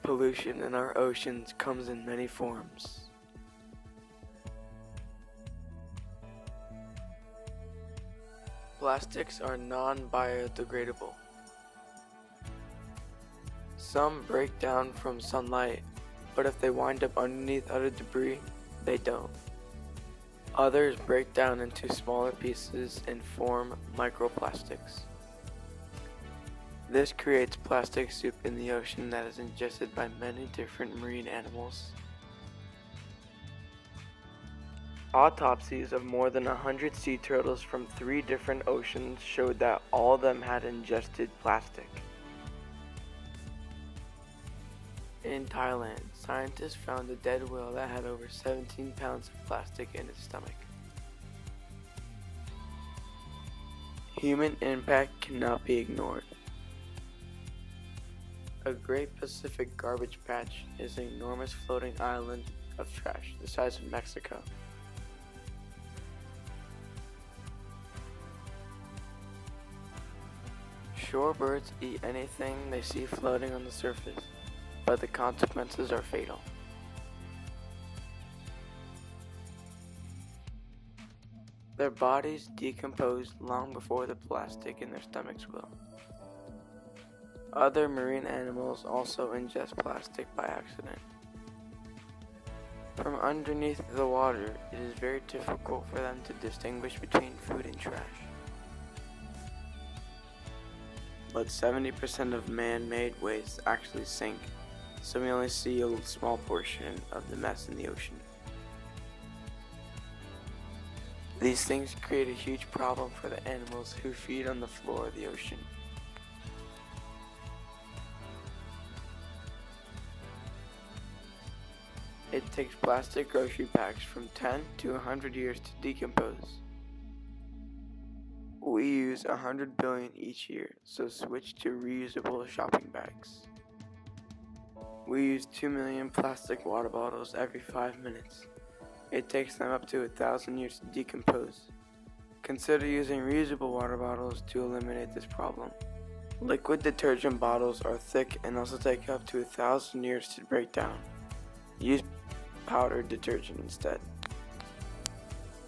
Pollution in our oceans comes in many forms. Plastics are non-biodegradable. Some break down from sunlight, but if they wind up underneath other debris, they don't. Others break down into smaller pieces and form microplastics. This creates plastic soup in the ocean that is ingested by many different marine animals. Autopsies of more than 100 sea turtles from 3 different oceans showed that all of them had ingested plastic. In Thailand, scientists found a dead whale that had over 17 pounds of plastic in its stomach. Human impact cannot be ignored. A Great Pacific Garbage Patch is an enormous floating island of trash the size of Mexico. Shorebirds eat anything they see floating on the surface, but the consequences are fatal. Their bodies decompose long before the plastic in their stomachs will. Other marine animals also ingest plastic by accident. From underneath the water, it is very difficult for them to distinguish between food and trash. But 70% of man-made waste actually sink, so we only see a small portion of the mess in the ocean. These things create a huge problem for the animals who feed on the floor of the ocean. It takes plastic grocery packs from 10 to 100 years to decompose. We use 100 billion each year, so switch to reusable shopping bags. We use 2 million plastic water bottles every 5 minutes. It takes them up to 1,000 years to decompose. Consider using reusable water bottles to eliminate this problem. Liquid detergent bottles are thick and also take up to 1,000 years to break down. Use powdered detergent instead.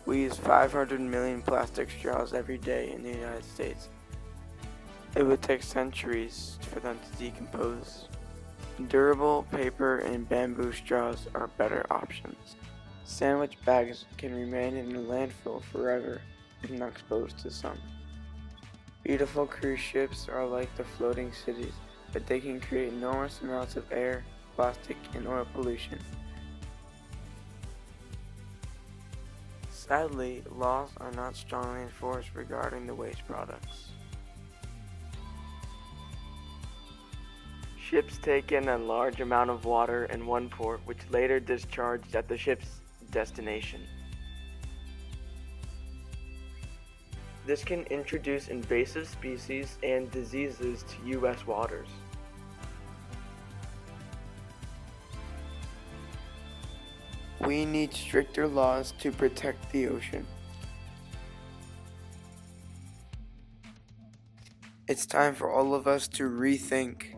We use 500 million plastic straws every day in the United States. It would take centuries for them to decompose. Durable paper and bamboo straws are better options. Sandwich bags can remain in a landfill forever if not exposed to sun. Beautiful cruise ships are like the floating cities, but they can create enormous amounts of air, plastic, and oil pollution. Sadly, laws are not strongly enforced regarding the waste products. Ships take in a large amount of water in one port, which later discharged at the ship's destination. This can introduce invasive species and diseases to U.S. waters. We need stricter laws to protect the ocean. It's time for all of us to rethink.